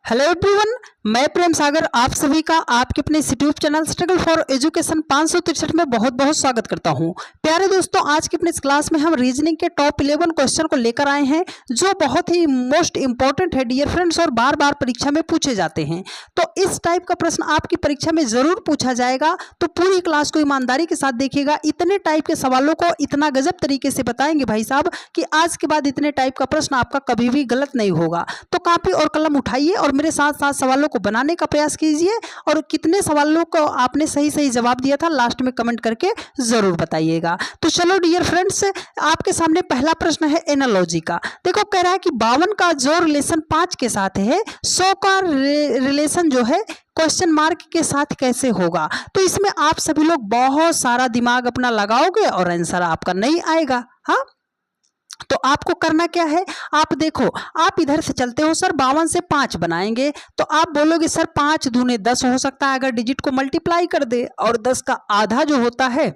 Hello everyone, मैं प्रेम सागर आप सभी का आपके अपने YouTube channel struggle for education 563 में बहुत बहुत स्वागत करता हूं। प्यारे दोस्तों, आज की अपने इस क्लास में हम रीजनिंग के टॉप 11 क्वेश्चन को लेकर आए हैं जो बहुत ही मोस्ट इंपॉर्टेंट है डियर फ्रेंड्स और बार बार परीक्षा में पूछे जाते हैं। तो इस टाइप का प्रश्न आपकी परीक्षा में जरूर पूछा जाएगा, तो पूरी क्लास को ईमानदारी के साथ देखिएगा। इतने टाइप के सवालों को इतना गजब तरीके से बताएंगे भाई साहब कि आज के बाद इतने टाइप का प्रश्न आपका कभी भी गलत नहीं होगा। तो कॉपी और कलम उठाइए और मेरे साथ साथ सवालों को बनाने का प्रयास कीजिए और कितने सवालों को आपने सही सही जवाब दिया था लास्ट में कमेंट करके जरूर बताइएगा। तो चलो डियर फ्रेंड्स, आपके सामने पहला प्रश्न है एनालॉजी का। देखो, कह रहा है कि 52 का जो रिलेशन 5 के साथ है 100 का रिलेशन जो है क्वेश्चन मार्क के साथ कैसे होगा। तो इसमें आप सभी लोग बहुत सारा दिमाग अपना लगाओगे और आंसर आपका नहीं आएगा। हाँ, तो आपको करना क्या है, आप देखो, आप इधर से चलते हो सर 52 से 5 बनाएंगे, तो आप बोलोगे सर 5 दूने 10 हो सकता है अगर डिजिट को मल्टीप्लाई कर दे, और 10 का आधा जो होता है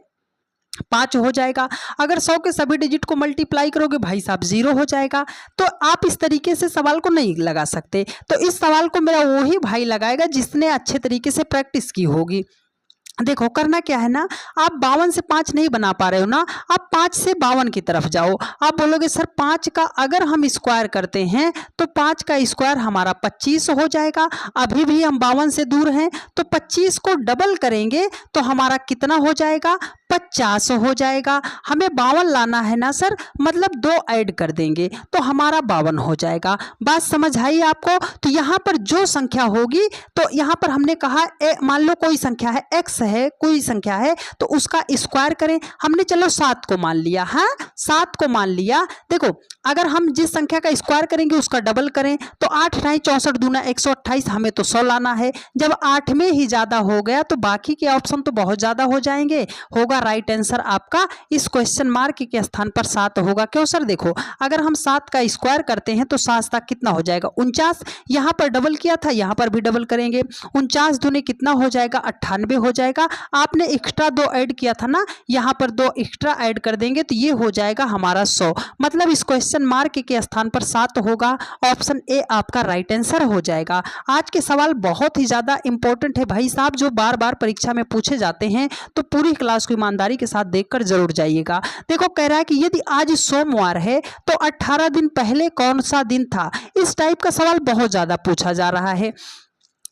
5 हो जाएगा। अगर 100 के सभी डिजिट को मल्टीप्लाई करोगे भाई साहब 0 हो जाएगा। तो आप इस तरीके से सवाल को नहीं लगा सकते। तो इस सवाल को मेरा वही भाई लगाएगा जिसने अच्छे तरीके से प्रैक्टिस की होगी। देखो, करना क्या है ना, आप 52 से 5 नहीं बना पा रहे हो ना, आप 5 से 52 की तरफ जाओ। आप बोलोगे सर 5 का अगर हम स्क्वायर करते हैं तो 5 का स्क्वायर हमारा 25 हो जाएगा। अभी भी हम 52 से दूर हैं, तो 25 को डबल करेंगे तो हमारा कितना हो जाएगा, 50 हो जाएगा। हमें 52 लाना है ना सर, मतलब 2 ऐड कर देंगे तो हमारा 52 हो जाएगा। बात समझ आई आपको। तो यहाँ पर जो संख्या होगी, तो यहाँ पर हमने कहा मान लो कोई संख्या है x है, कोई संख्या है, तो उसका स्क्वायर करें। हमने चलो 7 को मान लिया। हाँ, 7 को मान लिया। देखो, अगर हम जिस संख्या का स्क्वायर करेंगे उसका डबल करें तो 8 × 64 दूना 128, हमें तो 100 लाना है। जब 8 में ही ज्यादा हो गया तो बाकी के ऑप्शन तो बहुत ज्यादा हो जाएंगे। होगा राइट आंसर आपका इस क्वेश्चन मार्क के स्थान पर 7 होगा। क्यों सर, देखो, अगर हम 7 का स्क्वायर करते हैं तो 7 तक कितना हो जाएगा, 49। यहाँ पर डबल किया था, यहाँ पर भी डबल करेंगे। 49 दूने कितना हो जाएगा, 98 हो जाएगा। आपने एक्स्ट्रा 2 ऐड किया था ना, यहाँ पर 2 एक्स्ट्रा ऐड कर देंगे तो ये हो जाएगा हमारा 100। मतलब इस क्वेश्चन मार्क के स्थान पर 7 होगा। ऑप्शन ए आपका राइट आंसर हो जाएगा। आज के सवाल बहुत ही ज्यादा इंपॉर्टेंट है भाई साहब, जो बार बार परीक्षा में पूछे जाते हैं, तो पूरी क्लास को ईमानदारी के साथ देखकर जरूर जाइएगा। देखो, कह रहा है कि यदि आज सोमवार है तो 18 दिन पहले कौन सा दिन था। इस टाइप का सवाल बहुत ज्यादा पूछा जा रहा है।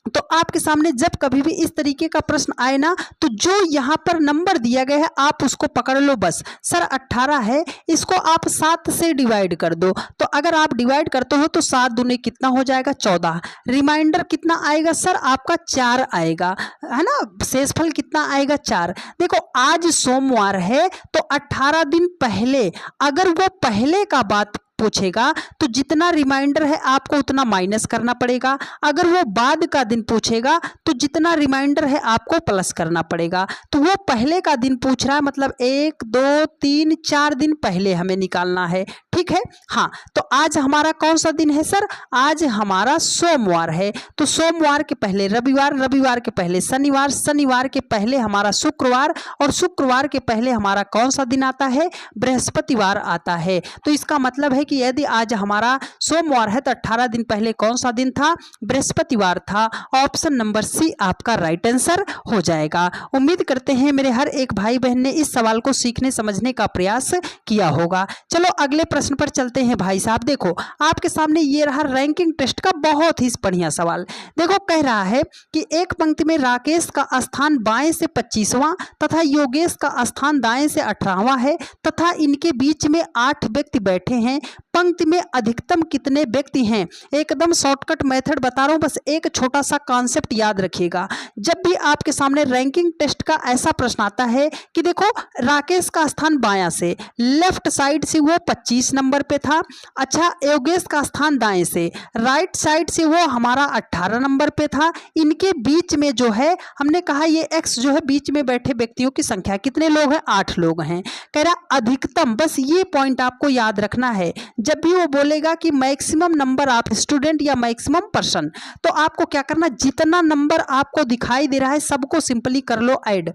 तो आपके सामने जब कभी भी इस तरीके का प्रश्न आए ना, तो जो यहाँ पर नंबर दिया गया है आप उसको पकड़ लो बस। सर 18 है, इसको आप 7 से डिवाइड कर दो। तो अगर आप डिवाइड करते हो तो 7 दूने कितना हो जाएगा, 14। रिमाइंडर कितना आएगा सर, आपका 4 आएगा, है ना। शेषफल कितना आएगा, 4। देखो, आज सोमवार है तो 18 दिन पहले अगर वो पहले का बात पूछेगा तो जितना रिमाइंडर है आपको उतना माइनस करना पड़ेगा। अगर वो बाद का दिन पूछेगा तो जितना रिमाइंडर है आपको प्लस करना पड़ेगा। तो वो पहले का दिन पूछ रहा है, मतलब 1 2 3 4 दिन पहले हमें निकालना है। ठीक है। हाँ, तो आज हमारा कौन सा दिन है सर, आज हमारा सोमवार है। तो सोमवार के पहले रविवार, रविवार के पहले शनिवार, शनिवार के पहले हमारा शुक्रवार, और शुक्रवार के पहले हमारा कौन सा दिन आता है, बृहस्पतिवार आता है। तो इसका मतलब है कि यदि आज हमारा सोमवार है तो 18 दिन पहले कौन सा दिन था, बृहस्पतिवार था। ऑप्शन नंबर सी आपका राइट आंसर हो जाएगा। उम्मीद करते हैं मेरे हर एक भाई बहन ने इस सवाल को सीखने समझने का प्रयास किया होगा। चलो अगले प्रश्न पर चलते हैं भाई साहब। देखो, आपके सामने ये रहा रैंकिंग टेस्ट का बहुत ही बढ़िया सवाल। देखो, कह रहा है कि एक पंक्ति में राकेश का स्थान बाएं से 25वां तथा योगेश का स्थान दाएं से 18वां है तथा इनके बीच में 8 व्यक्ति बैठे हैं। पंक्ति में अधिकतम कितने व्यक्ति हैं। एकदम शॉर्टकट मेथड बता रहा हूं, बस एक छोटा सा कॉन्सेप्ट याद रखिएगा। जब भी आपके सामने रैंकिंग टेस्ट का ऐसा प्रश्न आता है कि देखो, राकेश का स्थान बायां से, लेफ्ट साइड से वो 25 नंबर पे था। अच्छा, योगेश का स्थान दाएं से, राइट साइड से वो हमारा 18 नंबर पे था। इनके बीच में जो है, हमने कहा ये एक्स जो है, बीच में बैठे व्यक्तियों की संख्या कितने लोग हैं, 8 लोग हैं। कह रहा अधिकतम, बस ये पॉइंट आपको याद रखना है। जब भी वो बोलेगा कि मैक्सिमम नंबर ऑफ स्टूडेंट या मैक्सिमम पर्सन, तो आपको क्या करना, जितना नंबर आपको दिखाई दे रहा है सबको सिंपली कर लो ऐड।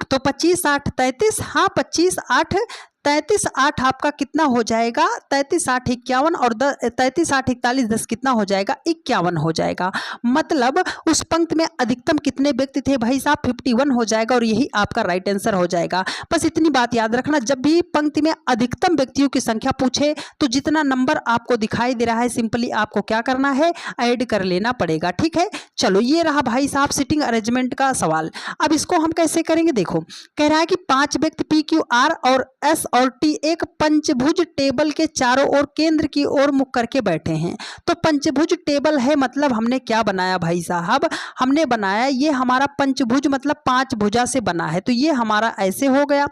तो 25 8 33, हाँ 25 8 33 8 आपका कितना हो जाएगा, 33 8 51 और 33 8 41 10 कितना हो जाएगा, 51 हो जाएगा। मतलब उस पंक्ति में अधिकतम कितने व्यक्ति थे भाई साहब, 51 हो जाएगा और यही आपका राइट आंसर हो जाएगा। बस इतनी बात याद रखना, जब भी पंक्ति में अधिकतम व्यक्तियों की संख्या पूछे तो जितना नंबर आपको दिखाई दे रहा है सिंपली आपको क्या करना है, ऐड कर लेना पड़ेगा। ठीक है, चलो ये रहा भाई साहब सिटिंग अरेंजमेंट का सवाल। अब इसको हम कैसे करेंगे, देखो कह रहा है कि 5 व्यक्ति पी क्यू आर और एस और टी एक पंचभुज टेबल के चारों ओर केंद्र की ओर मुख करके बैठे हैं। तो पंचभुज टेबल है, मतलब हमने क्या बनाया भाई साहब, हमने बनाया ये हमारा पंचभुज मतलब 5 भुजा से बना है। तो ये हमारा ऐसे हो गया,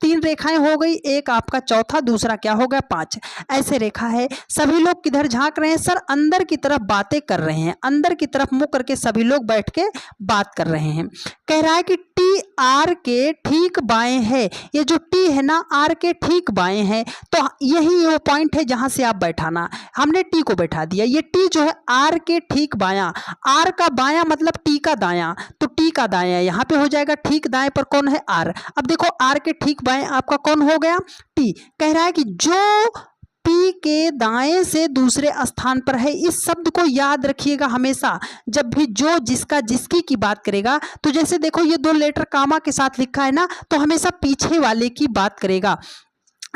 3 रेखाएं हो गई, एक आपका चौथा, दूसरा क्या हो गया 5, ऐसे रेखा है। सभी लोग किधर झांक रहे हैं सर, अंदर की तरफ बातें कर रहे हैं, अंदर की तरफ मुंह करके सभी लोग बैठ के बात कर रहे हैं। कह रहा है कि टी आर के ठीक बाएं है, ये जो टी है ना आर के ठीक बाएं है, तो यही वो पॉइंट है जहां से आप बैठाना। हमने टी को बैठा दिया, ये टी जो है आर के ठीक बायां, आर का बायां मतलब टी का दायां, तो टी का दायां यहाँ पे हो जाएगा, ठीक दाएं पर कौन है आर। अब देखो आर के ठीक बाएं आपका कौन हो गया, टी। कह रहा है कि जो पी के दाएं से दूसरे स्थान पर है, इस शब्द को याद रखिएगा हमेशा जब भी जो जिसका जिसकी की बात करेगा। तो जैसे देखो ये 2 लेटर कामा के साथ लिखा है ना, तो हमेशा पीछे वाले की बात करेगा।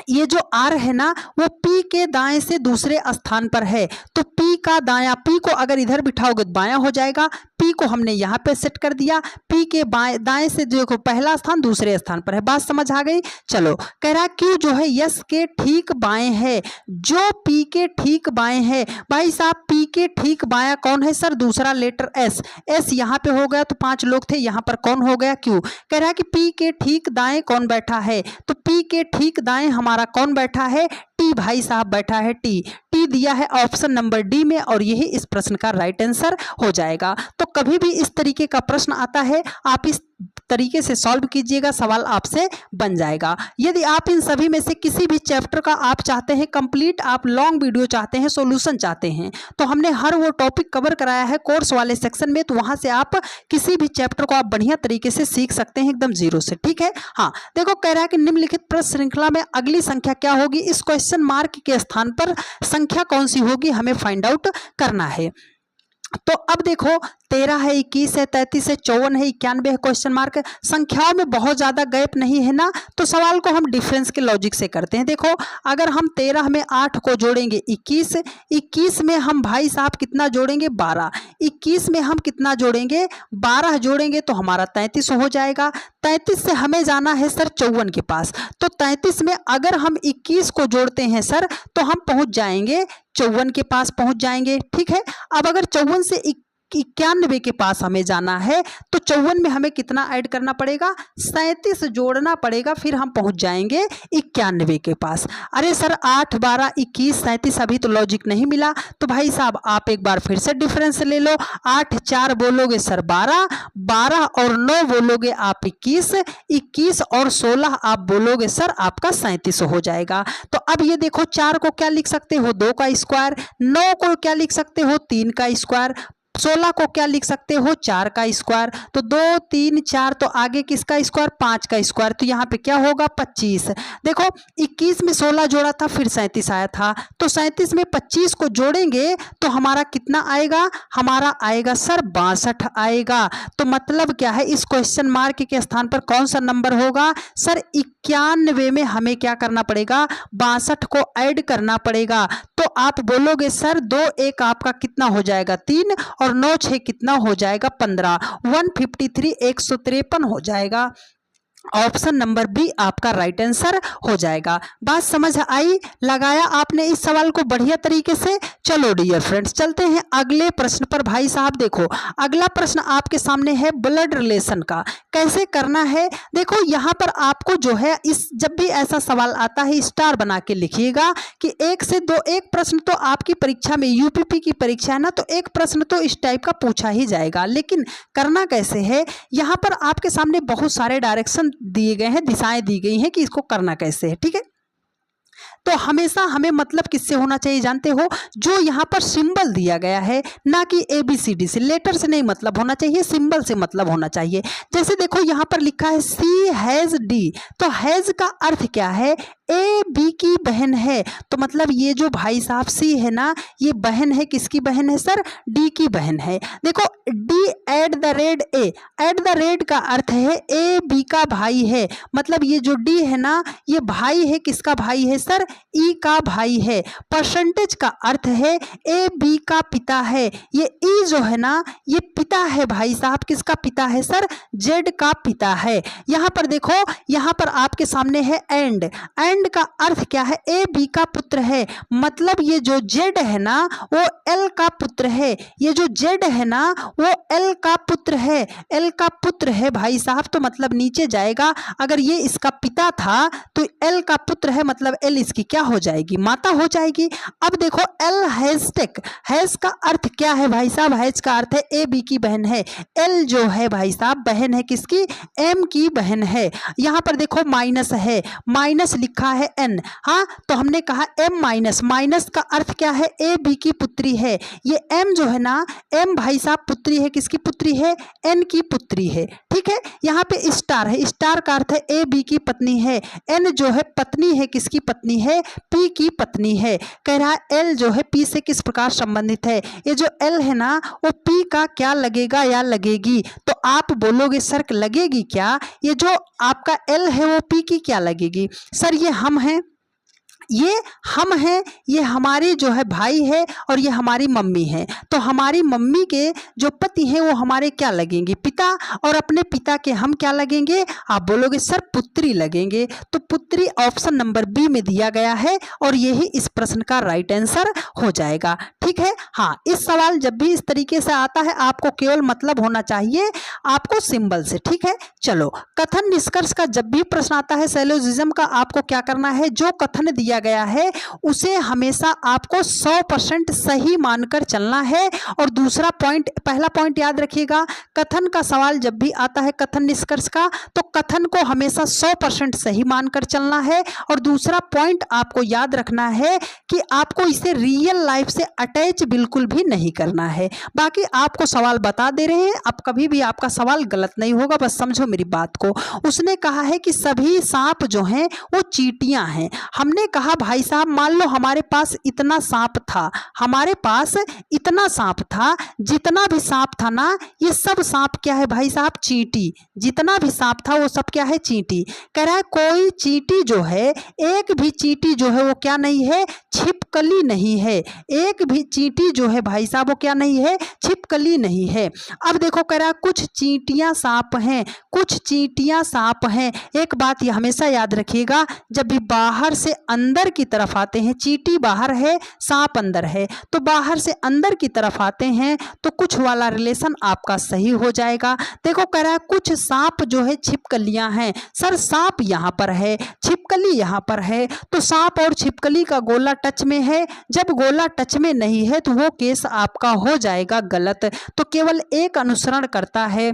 ये जो आर है ना वो पी के दाएं से दूसरे स्थान पर है, तो पी का दायां, पी को अगर इधर बिठाओगे तो बायां हो जाएगा, पी को हमने यहाँ पे सेट कर दिया, पी के दाएं से देखो पहला स्थान दूसरे स्थान पर है। बात समझ आ गई। चलो कह रहा क्यू जो है यस के ठीक बाएं है, जो पी के ठीक बाएं है। भाई साहब पी के ठीक बायां कौन है सर, दूसरा लेटर एस, एस यहाँ पे हो गया तो 5 लोग थे, यहाँ पर कौन हो गया क्यू। कह रहा है कि पी के ठीक दाएं कौन बैठा है, तो पी के ठीक दाएं हमारा कौन बैठा है, टी भाई साहब बैठा है, टी। टी दिया है ऑप्शन नंबर डी में और यही इस प्रश्न का राइट आंसर हो जाएगा। तो कभी भी इस तरीके का प्रश्न आता है आप इस तरीके से सॉल्व कीजिएगा, सवाल आपसे बन जाएगा। यदि आप इन सभी में से किसी भी चैप्टर का आप चाहते हैं कंप्लीट, आप लॉन्ग वीडियो चाहते हैं, सॉल्यूशन चाहते हैं, तो हमने हर वो टॉपिक कवर कराया है कोर्स वाले सेक्शन में, तो वहां से आप किसी भी चैप्टर को आप बढ़िया तरीके से सीख सकते हैं एकदम जीरो से। ठीक है, हाँ देखो कह रहा है कि निम्नलिखित प्रश्न श्रृंखला में अगली संख्या क्या होगी, इस क्वेश्चन मार्क के स्थान पर संख्या कौन सी होगी हमें फाइंड आउट करना है। तो अब देखो 13 है, 21 है, 33 है, 54 है, 91 है, क्वेश्चन मार्क। संख्याओं में बहुत ज्यादा गैप नहीं है ना, तो सवाल को हम डिफरेंस के लॉजिक से करते हैं। देखो अगर हम 13 में 8 को जोड़ेंगे 21, 21 में हम भाई साहब कितना जोड़ेंगे 12, 21 में हम कितना जोड़ेंगे 12 जोड़ेंगे तो हमारा 33 हो जाएगा। 33 से हमें जाना है सर 54 के पास, तो 33 में अगर हम 21 को जोड़ते हैं सर तो हम पहुंच जाएंगे 54 के पास पहुंच जाएंगे। ठीक है, अब अगर 54 से 91 के पास हमें जाना है तो 54 में हमें कितना ऐड करना पड़ेगा, 37 जोड़ना पड़ेगा, फिर हम पहुंच जाएंगे 91 के पास। अरे सर 8 12 21 37 अभी तो लॉजिक नहीं मिला, तो भाई साहब आप एक बार फिर से डिफरेंस ले लो। 8 4 बोलोगे सर 12, 12 और 9 बोलोगे आप 21, 21 और 16 आप बोलोगे सर आपका 37 हो जाएगा। तो अब ये देखो 4 को क्या लिख सकते हो 2 का स्क्वायर, 9 को क्या लिख सकते हो 3 का स्क्वायर, 16 को क्या लिख सकते हो 4 का स्क्वायर, तो 2 3 4 तो आगे किसका स्क्वायर 5 का स्क्वायर, तो यहाँ पे क्या होगा 25। देखो 21 में 16 जोड़ा था फिर 37 आया था, तो 37 में 25 को जोड़ेंगे तो हमारा कितना आएगा, हमारा आएगा सर 62 आएगा। तो मतलब क्या है इस क्वेश्चन मार्क के स्थान पर कौन सा नंबर होगा सर 91 में हमें क्या करना पड़ेगा 62 को ऐड करना पड़ेगा। तो आप बोलोगे सर 2 1 आपका कितना हो जाएगा 3 और 9 6 कितना हो जाएगा 15, 153 153 हो जाएगा। ऑप्शन नंबर बी आपका राइट आंसर हो जाएगा। बात समझ आई, लगाया आपने इस सवाल को बढ़िया तरीके से। चलो डियर फ्रेंड्स चलते हैं अगले प्रश्न पर। भाई साहब देखो अगला प्रश्न आपके सामने है ब्लड रिलेशन का, कैसे करना है। देखो यहाँ पर आपको जो है इस जब भी ऐसा सवाल आता है स्टार बना के लिखिएगा कि 1 से 2, एक प्रश्न तो आपकी परीक्षा में यूपीपी की परीक्षा है ना, तो एक प्रश्न तो इस टाइप का पूछा ही जाएगा, लेकिन करना कैसे है। यहाँ पर आपके सामने बहुत सारे डायरेक्शन दिए गए हैं, दिशाएं दी गई हैं कि इसको करना कैसे है। ठीक है, तो हमेशा हमें मतलब किससे होना चाहिए जानते हो, जो यहाँ पर सिंबल दिया गया है, ना कि ABCD से, लेटर से नहीं मतलब होना चाहिए, सिंबल से मतलब होना चाहिए। जैसे देखो यहाँ पर लिखा है सी हैज डी, तो हैज का अर्थ क्या है ए बी की बहन है, तो मतलब ये जो भाई साहब सी है ना, ये बहन है, किसकी बहन है सर? डी की बहन है। देखो D at the rate A, at the rate का अर्थ है ए बी का भाई है, मतलब ये जो डी है ना, ये भाई है, किसका भाई है सर? ई का भाई है। परसेंटेज का अर्थ है ए बी का पिता है, ये ई जो है ना, ये पिता है भाई साहब, किसका पिता है सर? जेड का पिता है। यहाँ पर देखो, यहाँ पर आपके सामने है एंड, एंड का अर्थ क्या है? ए बी का पुत्र है, मतलब ये जो जेड है ना, वो एल का पुत्र है, ये जो जेड है ना, वो एल का पुत्र है, एल का पुत्र है भाई साहब, तो मतलब नीचे जाएगा। अगर ये इसका पिता था तो एल का पुत्र है, मतलब एल इसकी क्या हो जाएगी? माता हो जाएगी। अब देखो एल हैशटैग, हैश का अर्थ क्या है भाई साहब? हैश का अर्थ है ए बी की बहन है, एल जो है भाई साहब बहन है किसकी? एम की बहन है। यहाँ पर देखो माइनस है, माइनस लिखा है एन, हाँ तो हमने कहा एम माइनस, माइनस का अर्थ क्या है? ए बी की पुत्री है, ये एम जो है ना, एम भाई साहब पुत्री है, किसकी पुत्री है? एन की पुत्री है, ठीक है। यहाँ पे स्टार है, स्टार का अर्थ है ए बी की पत्नी है, एन जो है पत्नी है, किसकी पत्नी है? पी की पत्नी है। कह रहा है एल जो है पी से किस प्रकार संबंधित है? ये जो एल है ना, वो पी का क्या लगेगा या लगेगी? तो आप बोलोगे सर लगेगी क्या? ये जो आपका एल है वो पी की क्या लगेगी? सर ये हम हैं, ये हम हैं, ये हमारे जो है भाई है, और ये हमारी मम्मी है, तो हमारी मम्मी के जो पति हैं वो हमारे क्या लगेंगे? पिता, और अपने पिता के हम क्या लगेंगे? आप बोलोगे सर पुत्री लगेंगे। तो पुत्री ऑप्शन नंबर बी में दिया गया है, और यही इस प्रश्न का राइट आंसर हो जाएगा, ठीक है। हाँ, इस सवाल जब भी इस तरीके से आता है, आपको केवल मतलब होना चाहिए आपको सिंबल से, ठीक है। चलो, कथन निष्कर्ष का जब भी प्रश्न आता है सैलोजिज्म का, आपको क्या करना है? जो कथन दिया गया है उसे हमेशा आपको 100% सही मानकर चलना है। और दूसरा पॉइंट, पहला पॉइंट याद रखिएगा, कथन का सवाल जब भी आता है कथन निष्कर्ष का, तो कथन को हमेशा 100% सही मानकर चलना है। और दूसरा पॉइंट आपको याद रखना है कि आपको इसे रियल लाइफ से अटैच बिल्कुल भी नहीं करना है। बाकी आपको सवाल बता दे रहे हैं, अब कभी भी आपका सवाल गलत नहीं होगा, बस समझो मेरी बात को। उसने कहा है कि सभी सांप जो हैं वो चींटियां हैं। हमने कहा भाई साहब मान लो हमारे पास इतना सांप था, हमारे पास इतना सांप था, जितना भी सांप था ना, ये सब सांप क्या है भाई साहब? चींटी। जितना भी सांप था वो सब क्या है? चींटी। कह रहा है कोई चींटी जो है, एक भी चींटी जो है वो क्या नहीं है? छिपकली नहीं है। एक भी चींटी जो है भाई साहब वो क्या नहीं है? छिपकली नहीं है। अब देखो कह रहा है कुछ चींटियां सांप हैं, कुछ चींटियां सांप हैं। एक बात ये हमेशा याद रखिएगा, जब भी बाहर से अंदर की तरफ आते हैं, चींटी बाहर है सांप अंदर है, तो बाहर से अंदर की तरफ आते हैं तो कुछ वाला रिलेशन आपका सही हो जाएगा। देखो कह रहा है कुछ सांप जो है छिपकलियां हैं। सर सांप यहाँ पर है, छिपकली यहाँ पर है, तो सांप और छिपकली का गोला टच में है। जब गोला टच में नहीं है तो वो केस आपका हो जाएगा गलत। तो केवल एक अनुसरण करता है,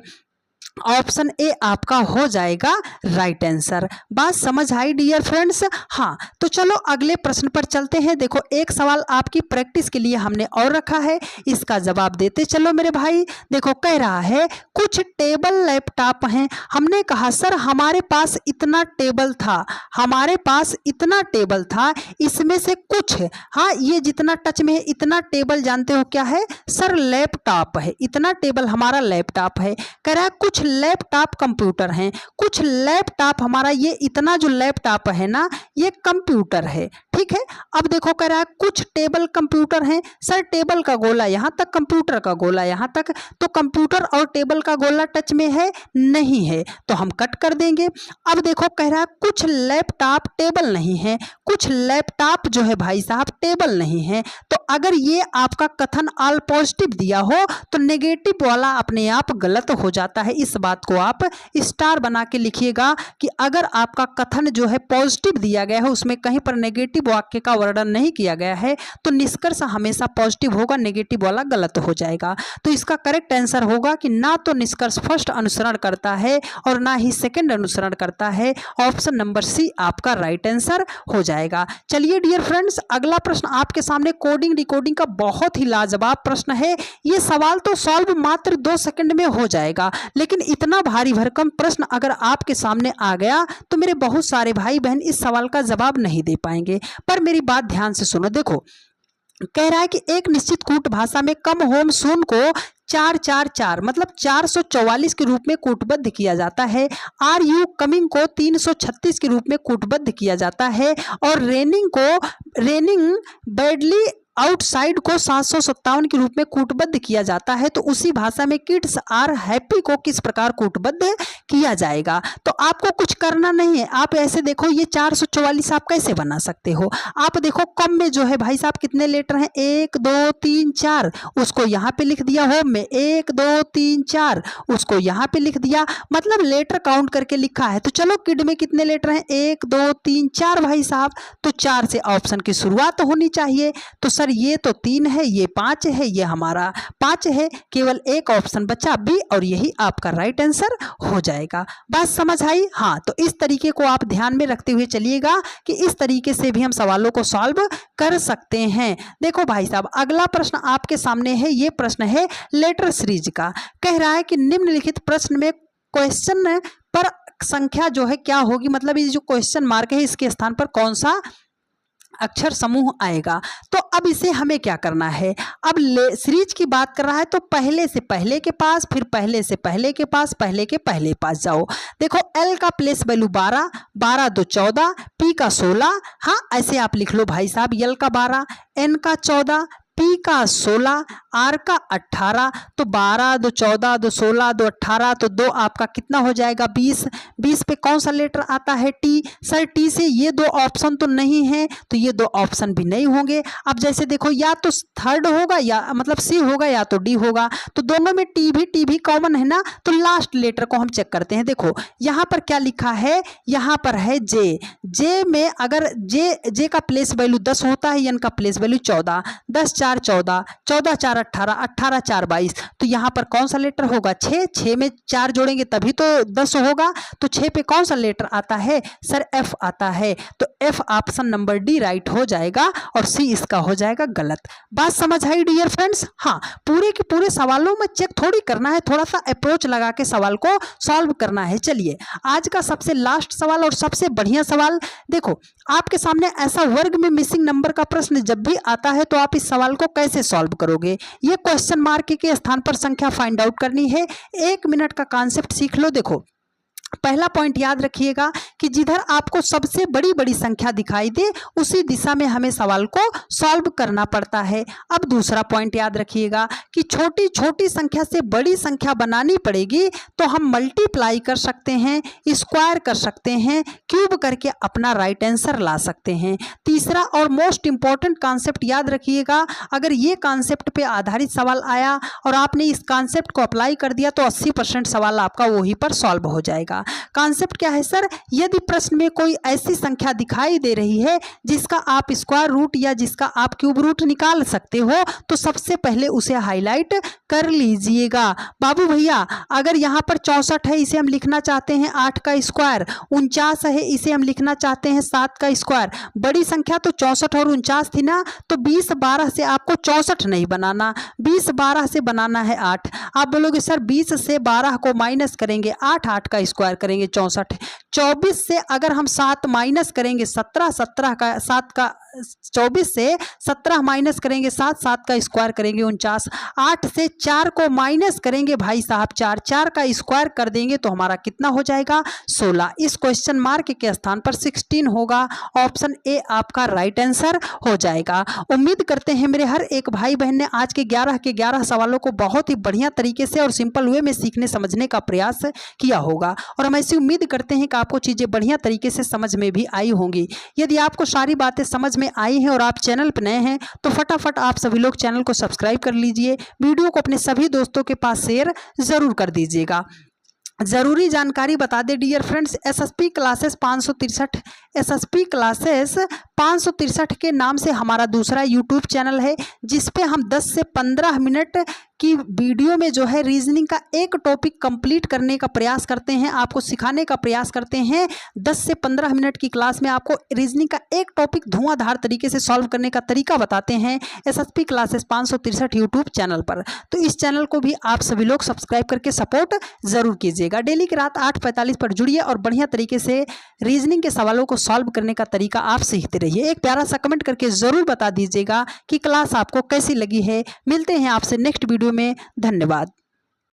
ऑप्शन ए आपका हो जाएगा राइट आंसर। बात समझ आई डियर फ्रेंड्स? हाँ, तो चलो अगले प्रश्न पर चलते हैं। देखो एक सवाल आपकी प्रैक्टिस के लिए हमने और रखा है, इसका जवाब देते चलो मेरे भाई। देखो कह रहा है कुछ टेबल लैपटॉप हैं। हमने कहा सर हमारे पास इतना टेबल था, हमारे पास इतना टेबल था, इसमें से कुछ, हाँ ये जितना टच में है इतना टेबल जानते हो क्या है? सर लैपटॉप है, इतना टेबल हमारा लैपटॉप है। कह रहा है कुछ लैपटॉप कंप्यूटर हैं, कुछ लैपटॉप हमारा ये इतना जो लैपटॉप है ना ये कंप्यूटर है, ठीक है। अब देखो कह रहा है कुछ टेबल कंप्यूटर हैं। सर टेबल का गोला यहाँ तक, कंप्यूटर का गोला यहाँ तक, तो कंप्यूटर और टेबल का गोला टच में है नहीं है, तो हम कट कर देंगे। अब देखो कह रहा है कुछ लैपटॉप टेबल नहीं है, कुछ लैपटॉप जो है भाई साहब टेबल नहीं है। तो अगर ये आपका कथन ऑल पॉजिटिव दिया हो तो नेगेटिव वाला अपने आप गलत हो जाता है। इस बात को आप स्टार बना के लिखिएगा कि अगर आपका कथन जो है पॉजिटिव दिया गया है, उसमें कहीं पर नेगेटिव वाक्य का वर्णन नहीं किया गया है तो निष्कर्ष हमेशा पॉजिटिव होगा, नेगेटिव वाला गलत हो जाएगा। तो इसका करेक्ट आंसर होगा कि ना तो निष्कर्ष फर्स्ट अनुसरण करता है और ना ही सेकंड अनुसरण करता है। ऑप्शन नंबर सी आपका राइट आंसर हो जाएगा। चलिए डियर फ्रेंड्स, अगला प्रश्न आपके सामने कोडिंग डिकोडिंग का बहुत ही लाजवाब प्रश्न है। ये सवाल तो सॉल्व मात्र 2 सेकंड में हो जाएगा, लेकिन इतना भारी भरकम प्रश्न अगर आपके सामने आ गया तो मेरे बहुत सारे भाई बहन इस सवाल का जवाब नहीं दे पाएंगे। पर मेरी बात ध्यान से सुनो। देखो, कह रहा है कि एक निश्चित कूट भाषा में कम होम शून्य को 444 मतलब 444 के रूप में कूटबद्ध किया जाता है। आर यू कमिंग को 336 के रूप में कूटबद्ध किया जाता है और रेनिंग बैडली आउटसाइड को 757 के रूप में कूटबद्ध किया जाता है। तो उसी भाषा में किड्स आर हैप्पी को किस प्रकार कूटबद्ध किया जाएगा? तो आपको कुछ करना नहीं है। आप ऐसे देखो, ये 444 आप कैसे बना सकते हो? आप देखो कम में जो है भाई साहब कितने लेटर हैं? 1 2 3 4, उसको यहाँ पे लिख दिया। होम में 1 2 3 4, उसको यहाँ पे लिख दिया, मतलब लेटर काउंट करके लिखा है। तो चलो किड में कितने लेटर हैं? 1 2 3 4 भाई साहब। तो 4 से ऑप्शन की शुरुआत होनी चाहिए। तो सर ये तो 3 है, ये 5 है, ये हमारा 5 है, केवल एक ऑप्शन बचा बी और यही आपका राइट आंसर हो जाएगा। बात समझ आई? हाँ, तो इस तरीके को आप ध्यान में रखते हुए चलिएगा कि इस तरीके से भी हम सवालों को सॉल्व कर सकते हैं। देखो भाई साहब, अगला प्रश्न आपके सामने है। ये प्रश्न है लेटर सीरीज का। कह रहा है कि निम्नलिखित प्रश्न में क्वेश्चन पर संख्या जो है क्या होगी, मतलब ये जो क्वेश्चन मार्क है इसके स्थान पर कौन सा अक्षर समूह आएगा। तो अब इसे हमें क्या करना है? अब सीरीज की बात कर रहा है तो पहले से पहले के पास, फिर पहले से पहले के पास, पहले के पहले पास जाओ। देखो एल का प्लेस वैल्यू 12, 12 2 14, पी का 16, हाँ ऐसे आप लिख लो भाई साहब। एल का 12, एन का 14, पी का 16, आर का 18। तो 12 2 14 2 16 2 18, तो 2 आपका कितना हो जाएगा? 20। 20 पे कौन सा लेटर आता है? टी। सर टी से ये 2 ऑप्शन तो नहीं है, तो ये 2 ऑप्शन भी नहीं होंगे। अब जैसे देखो, या तो थर्ड होगा या मतलब सी होगा या तो डी होगा। तो दोनों में टी भी कॉमन है ना। तो लास्ट लेटर को हम चेक करते हैं। देखो यहाँ पर क्या लिखा है? यहाँ पर है जे। जे में अगर जे का प्लेस वैल्यू 10 होता है, एन का प्लेस वैल्यू 14, 10 4 14, 14 4 18, 18 4 22। तो यहाँ पर कौन सा लेटर होगा? 6। 6 में 4 जोड़ेंगे तभी तो 10 होगा। तो 6 पे कौन सा लेटर आता है? सर एफ आता है। तो F option number D right हो जाएगा और सी इसका हो जाएगा गलत। बात समझ आई डियर फ्रेंड्स? हाँ, पूरे के पूरे सवालों में चेक थोड़ी करना है, थोड़ा सा अप्रोच लगा के सवाल को सॉल्व करना है। चलिए आज का सबसे लास्ट सवाल और सबसे बढ़िया सवाल। देखो आपके सामने ऐसा वर्ग में मिसिंग नंबर का प्रश्न जब भी आता है तो आप इस सवाल को कैसे सॉल्व करोगे? ये क्वेश्चन मार्क के स्थान पर संख्या फाइंड आउट करनी है। 1 मिनट का कॉन्सेप्ट सीख लो। देखो पहला पॉइंट याद रखिएगा कि जिधर आपको सबसे बड़ी बड़ी संख्या दिखाई दे उसी दिशा में हमें सवाल को सॉल्व करना पड़ता है। अब दूसरा पॉइंट याद रखिएगा कि छोटी छोटी संख्या से बड़ी संख्या बनानी पड़ेगी तो हम मल्टीप्लाई कर सकते हैं, स्क्वायर कर सकते हैं, क्यूब करके अपना राइट आंसर ला सकते हैं। तीसरा और मोस्ट इंपॉर्टेंट कॉन्सेप्ट याद रखिएगा, अगर ये कॉन्सेप्ट पे आधारित सवाल आया और आपने इस कॉन्सेप्ट को अप्लाई कर दिया तो 80% सवाल आपका वहीं पर सॉल्व हो जाएगा। कॉन्सेप्ट क्या है सर? यदि प्रश्न में कोई ऐसी संख्या दिखाई दे रही है जिसका आप स्क्वायर रूट या जिसका आप क्यूब रूट निकाल सकते हो तो सबसे पहले उसे हाईलाइट कर लीजिएगा। बाबू भैया अगर यहाँ पर 64 है, इसे हम लिखना चाहते हैं 8 का स्क्वायर, 49 है, इसे हम लिखना चाहते हैं 7 का स्क्वायर। बड़ी संख्या तो 64 और 49 थी ना, तो 20 12 से आपको 64 नहीं बनाना, 20 12 से बनाना है 8। आप बोलोगे सर 20 से 12 को माइनस करेंगे 8, 8 का स्क्वायर करेंगे 64। 24 से अगर हम 7 माइनस करेंगे 17, 17 का 7 का 24 से 17 माइनस करेंगे 7, 7 का स्क्वायर करेंगे 49। 8 से 4 को माइनस करेंगे भाई साहब 4, 4 का स्क्वायर कर देंगे तो हमारा कितना हो जाएगा? 16। इस क्वेश्चन मार्क के स्थान पर 16 होगा। ऑप्शन ए आपका राइट आंसर हो जाएगा। उम्मीद करते हैं मेरे हर एक भाई बहन ने आज के 11 सवालों को बहुत ही बढ़िया तरीके से और सिंपल वे में सीखने समझने का प्रयास किया होगा और हम ऐसी उम्मीद करते हैं कि आपको चीज़ें बढ़िया तरीके से समझ में भी आई होंगी। यदि आपको सारी बातें समझ में आई हैं और आप चैनल पर नए हैं तो फटाफट आप सभी लोग चैनल को सब्सक्राइब कर लीजिए, वीडियो को अपने सभी दोस्तों के पास शेयर ज़रूर कर दीजिएगा। ज़रूरी जानकारी बता दें dear friends, SSP classes 563 SSP classes 563 के नाम से हमारा दूसरा यूट्यूब चैनल है, जिस पे हम 10 से 15 मिनट की वीडियो में जो है रीजनिंग का एक टॉपिक कंप्लीट करने का प्रयास करते हैं, आपको सिखाने का प्रयास करते हैं। 10 से 15 मिनट की क्लास में आपको रीजनिंग का एक टॉपिक धुआंधार तरीके से सॉल्व करने का तरीका बताते हैं एसएसपी क्लासेस 563 यूट्यूब चैनल पर। तो इस चैनल को भी आप सभी लोग सब्सक्राइब करके सपोर्ट जरूर कीजिएगा। डेली की रात 8:45 पर जुड़िए और बढ़िया तरीके से रीजनिंग के सवालों को सॉल्व करने का तरीका आप सीखते रहिए। एक प्यारा सा कमेंट करके जरूर बता दीजिएगा कि क्लास आपको कैसी लगी है। मिलते हैं आपसे नेक्स्ट वीडियो में। धन्यवाद।